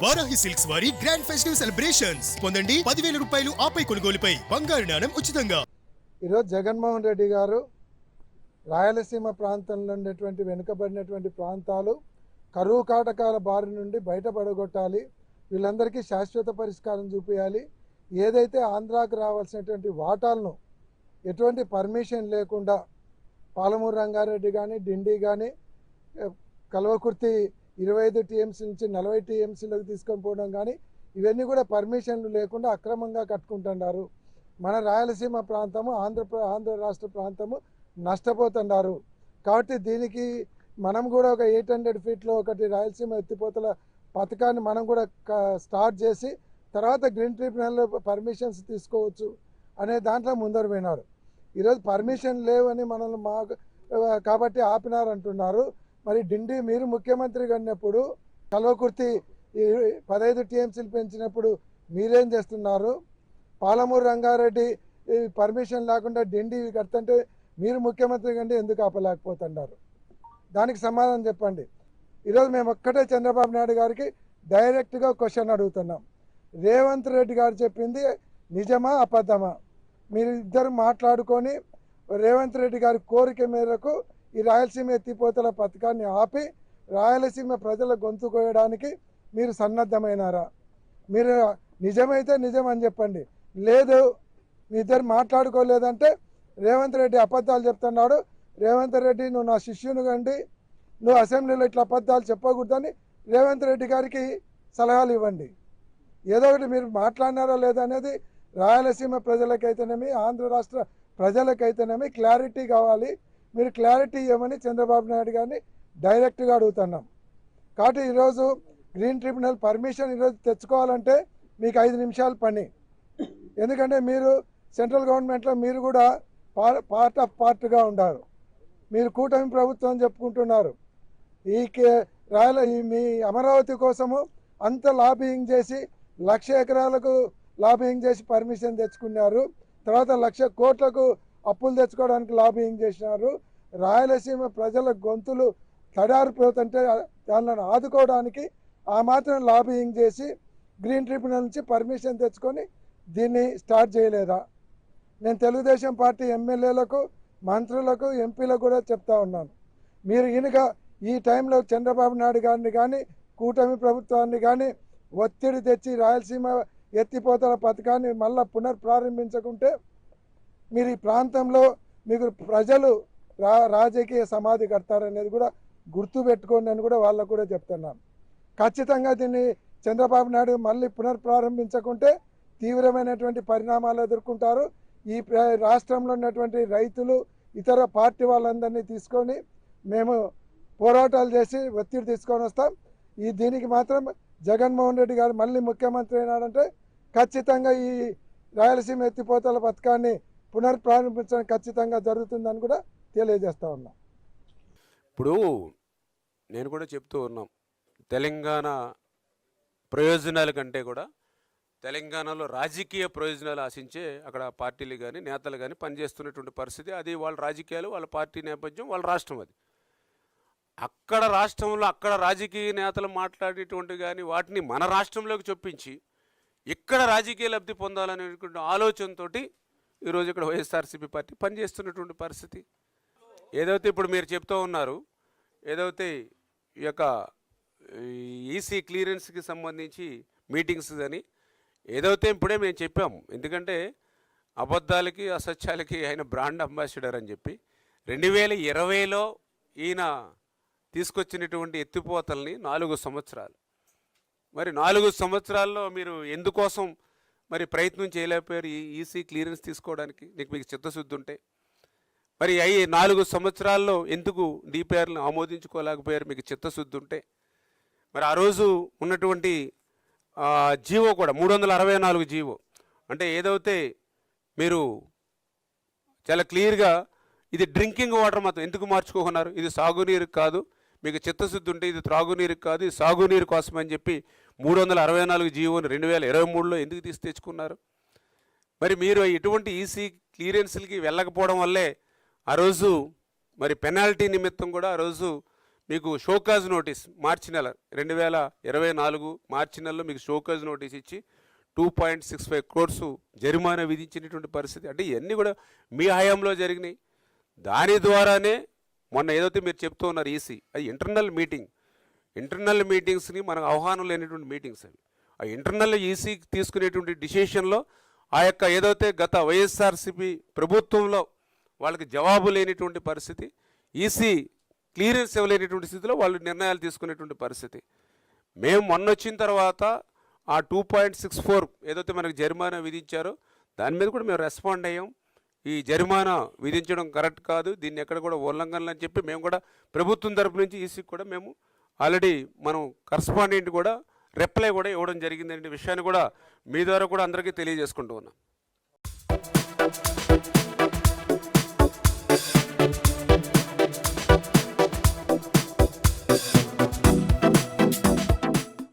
Varahi silks వారి grand festive celebrations పొందండి 10,000 రూపాయలు ఆపై కొనుగోలుపై బంగారు నాణెం ఉచితంగా. ఈరోజు జగన్మోహన్ రెడ్డి గారు రాయలసీమ ప్రాంతంలో ఉండేటువంటి వెనుకబడినటువంటి ప్రాంతాలు కరువు కాటకాల బారి నుండి బయటపడగొట్టాలి, వీళ్ళందరికీ శాశ్వత పరిష్కారం చూపించాలి, ఏదైతే ఆంధ్రాకు రావాల్సినటువంటి వాటాలను ఎటువంటి పర్మిషన్ లేకుండా పాలమూరు రంగారెడ్డి కానీ డిండి కానీ కల్వకుర్తి 25 టీఎంసీ నుంచి 40 టీఎంసీలోకి తీసుకొని పోవడం కానీ ఇవన్నీ కూడా పర్మిషన్లు లేకుండా అక్రమంగా కట్టుకుంటున్నారు. మన రాయలసీమ ప్రాంతము ఆంధ్ర రాష్ట్ర ప్రాంతము నష్టపోతున్నారు. కాబట్టి దీనికి మనం కూడా ఒక 800 ఫీట్లో ఒకటి రాయలసీమ ఎత్తిపోతల పథకాన్ని మనం కూడా స్టార్ట్ చేసి తర్వాత గ్రీన్ ట్రిబ్యునల్లో పర్మిషన్స్ తీసుకోవచ్చు అనే దాంట్లో ముందరు పోయినారు. ఈరోజు పర్మిషన్ లేవని మనల్ని కాబట్టి ఆపినారంటున్నారు. మరి డిండి మీరు ముఖ్యమంత్రిగా ఉన్నప్పుడు కల్వకుర్తి 15 టీఎంసీలు పెంచినప్పుడు మీరేం చేస్తున్నారు? పాలమూరు రంగారెడ్డి పర్మిషన్ లేకుండా డిండి కడుతుంటే మీరు ముఖ్యమంత్రి కంటే ఎందుకు ఆపలేకపోతున్నారు? దానికి సమాధానం చెప్పండి. ఈరోజు మేము ఒక్కటే చంద్రబాబు నాయుడు గారికి డైరెక్ట్గా క్వశ్చన్ అడుగుతున్నాం. రేవంత్ రెడ్డి గారు చెప్పింది నిజమా అబద్ధమా? మీరు ఇద్దరు మాట్లాడుకొని రేవంత్ రెడ్డి గారి కోరిక మేరకు ఈ రాయలసీమ ఎత్తిపోతల పథకాన్ని ఆపి రాయలసీమ ప్రజల గొంతు కోయడానికి మీరు సన్నద్ధమైనారా? మీరు నిజమైతే నిజం అని చెప్పండి, లేదు మీ ఇద్దరు మాట్లాడుకోలేదంటే రేవంత్ రెడ్డి అబద్ధాలు చెప్తున్నాడు, రేవంత్ రెడ్డి నువ్వు నా శిష్యుని కండి, నువ్వు అసెంబ్లీలో ఇట్లా అబద్ధాలు చెప్పకూడదని రేవంత్ రెడ్డి గారికి సలహాలు ఇవ్వండి. ఏదో ఒకటి మీరు మాట్లాడినారా లేదా అనేది రాయలసీమ ప్రజలకైతేనేమి ఆంధ్ర రాష్ట్ర ప్రజలకైతేనేమి క్లారిటీ కావాలి. మీరు క్లారిటీ ఇవ్వమని చంద్రబాబు నాయుడు గారిని డైరెక్ట్గా అడుగుతున్నాం. కాబట్టి ఈరోజు గ్రీన్ ట్రిబ్యునల్ పర్మిషన్ ఈరోజు తెచ్చుకోవాలంటే మీకు 5 నిమిషాల పని. ఎందుకంటే మీరు సెంట్రల్ గవర్నమెంట్లో మీరు కూడా పార్ట్గా ఉన్నారు. మీరు కూటమి ప్రభుత్వం చెప్పుకుంటున్నారు. మీ అమరావతి కోసము అంత లాబింగ్ చేసి 1,00,000 ఎకరాలకు లాబింగ్ చేసి పర్మిషన్ తెచ్చుకున్నారు. తర్వాత 1,00,000 కోట్లకు అప్పులు తెచ్చుకోవడానికి లాబింగ్ చేసినారు. రాయలసీమ ప్రజల గొంతులు తడారిపోతుంటే దానిని ఆదుకోవడానికి ఆ మాత్రం లాబింగ్ చేసి గ్రీన్ ట్రిబ్యునల్ నుంచి పర్మిషన్ తెచ్చుకొని దీన్ని స్టార్ట్ చేయలేదా? నేను తెలుగుదేశం పార్టీ ఎమ్మెల్యేలకు మంత్రులకు ఎంపీలకు కూడా చెప్తా ఉన్నాను. మీరు ఈ టైంలో చంద్రబాబు నాయుడు గారిని కానీ కూటమి ప్రభుత్వాన్ని కానీ ఒత్తిడి తెచ్చి రాయలసీమ ఎత్తిపోతల పథకాన్ని మళ్ళా పునఃప్రారంభించకుంటే మీరు ఈ ప్రాంతంలో మీకు ప్రజలు రాజకీయ సమాధి కడతారనేది కూడా గుర్తుపెట్టుకోండి అని కూడా వాళ్ళకు కూడా చెప్తున్నాను. ఖచ్చితంగా దీన్ని చంద్రబాబు నాయుడు మళ్ళీ పునఃప్రారంభించకుంటే తీవ్రమైనటువంటి పరిణామాలు ఎదుర్కొంటారు. ఈ రాష్ట్రంలో ఉన్నటువంటి రైతులు ఇతర పార్టీ వాళ్ళందరినీ తీసుకొని మేము పోరాటాలు చేసి ఒత్తిడి తీసుకొని వస్తాం. దీనికి మాత్రం జగన్మోహన్ రెడ్డి గారు మళ్ళీ ముఖ్యమంత్రి అయినాడంటే ఖచ్చితంగా ఈ రాయలసీమ ఎత్తిపోతల పథకాన్ని పునఃప్రారంభించడం ఖచ్చితంగా జరుగుతుందని కూడా తెలియజేస్తూ ఉన్నాం. ఇప్పుడు నేను కూడా చెప్తూ ఉన్నాం, తెలంగాణ ప్రయోజనాల కంటే కూడా తెలంగాణలో రాజకీయ ప్రయోజనాలు ఆశించే అక్కడ పార్టీలు కానీ నేతలు కానీ పనిచేస్తున్నటువంటి పరిస్థితి. అది వాళ్ళ రాజకీయాలు, వాళ్ళ పార్టీ నేపథ్యం, వాళ్ళ రాష్ట్రం. అది అక్కడ రాష్ట్రంలో అక్కడ రాజకీయ నేతలు మాట్లాడేటువంటి కానీ వాటిని మన రాష్ట్రంలోకి చొప్పించి ఇక్కడ రాజకీయ లబ్ధి పొందాలనేటువంటి ఆలోచనతో ఈరోజు ఇక్కడ వైఎస్ఆర్సీపీ పార్టీ పనిచేస్తున్నటువంటి పరిస్థితి. ఏదైతే ఇప్పుడు మీరు చెప్తూ ఉన్నారు, ఏదైతే ఈ యొక్క ఈసీ క్లియరెన్స్కి సంబంధించి మీటింగ్స్ అని ఏదైతే ఇప్పుడే మేము చెప్పాము. ఎందుకంటే అబద్ధాలకి అసత్యాలకి ఆయన బ్రాండ్ అంబాసిడర్ అని చెప్పి 2020లో ఈయన తీసుకొచ్చినటువంటి ఎత్తిపోతల్ని 4 సంవత్సరాలు, మరి 4 సంవత్సరాల్లో మీరు ఎందుకోసం మరి ప్రయత్నం చేయలేకపోయారు ఈ ఈసీ క్లియరెన్స్ తీసుకోవడానికి? మీకు చిత్తశుద్ధి ఉంటే మరి 4 సంవత్సరాల్లో ఎందుకు డిపిఆర్లను ఆమోదించుకోలేకపోయారు? మీకు చిత్తశుద్ధి ఉంటే మరి ఆ రోజు ఉన్నటువంటి జీవో కూడా 364 జీవో అంటే ఏదైతే మీరు చాలా క్లియర్గా ఇది డ్రింకింగ్ వాటర్ మాత్రం ఎందుకు మార్చుకోకున్నారు? ఇది సాగునీరు కాదు, మీకు చిత్తశుద్ధి ఉంటే ఇది త్రాగునీరు కాదు, ఇది సాగునీరు కోసమని చెప్పి 364 జీవోని 2023లో ఎందుకు తెచ్చుకున్నారు? మరి మీరు ఎటువంటి ఈసీ క్లియరెన్స్లకి వెళ్ళకపోవడం వల్లే ఆ రోజు మరి పెనాల్టీ నిమిత్తం కూడా ఆ రోజు మీకు షోకాజ్ నోటీస్ మార్చి నెల 2024 మార్చి నెలలో మీకు షోకాజ్ నోటీస్ ఇచ్చి 2.65 crores జరిమానా విధించినటువంటి పరిస్థితి. అంటే ఇవన్నీ కూడా మీ హయాంలో జరిగినాయి. దాని ద్వారానే మొన్న ఏదైతే మీరు చెప్తూ ఉన్నారు ఈసీ, అది ఇంటర్నల్ మీటింగ్స్ని మనకు ఆహ్వానం లేనటువంటి మీటింగ్స్ అవి. ఆ ఇంటర్నల్ ఈసీ తీసుకునేటువంటి డిసిషన్లో ఆ యొక్క ఏదైతే గత వైఎస్ఆర్సీపీ ప్రభుత్వంలో వాళ్ళకి జవాబు లేనిటువంటి పరిస్థితి, ఈసీ క్లియరెన్స్ ఇవ్వలేనటువంటి స్థితిలో వాళ్ళు నిర్ణయాలు తీసుకునేటువంటి పరిస్థితి. మేము మొన్న వచ్చిన తర్వాత ఆ 2.64 ఏదైతే మనకు జరిమానా విధించారో దాని మీద కూడా మేము రెస్పాండ్ అయ్యాం. ఈ జరిమానా విధించడం కరెక్ట్ కాదు, దీన్ని ఎక్కడ కూడా ఉల్లంఘనలు అని చెప్పి మేము కూడా ప్రభుత్వం తరపు నుంచి ఈసీకి కూడా మేము ఆల్రెడీ మనం కరస్పాండెంట్ కూడా రిప్లై కూడా ఇవ్వడం జరిగిందనే విషయాన్ని కూడా మీ ద్వారా కూడా అందరికీ తెలియజేసుకుంటూ ఉన్నాం.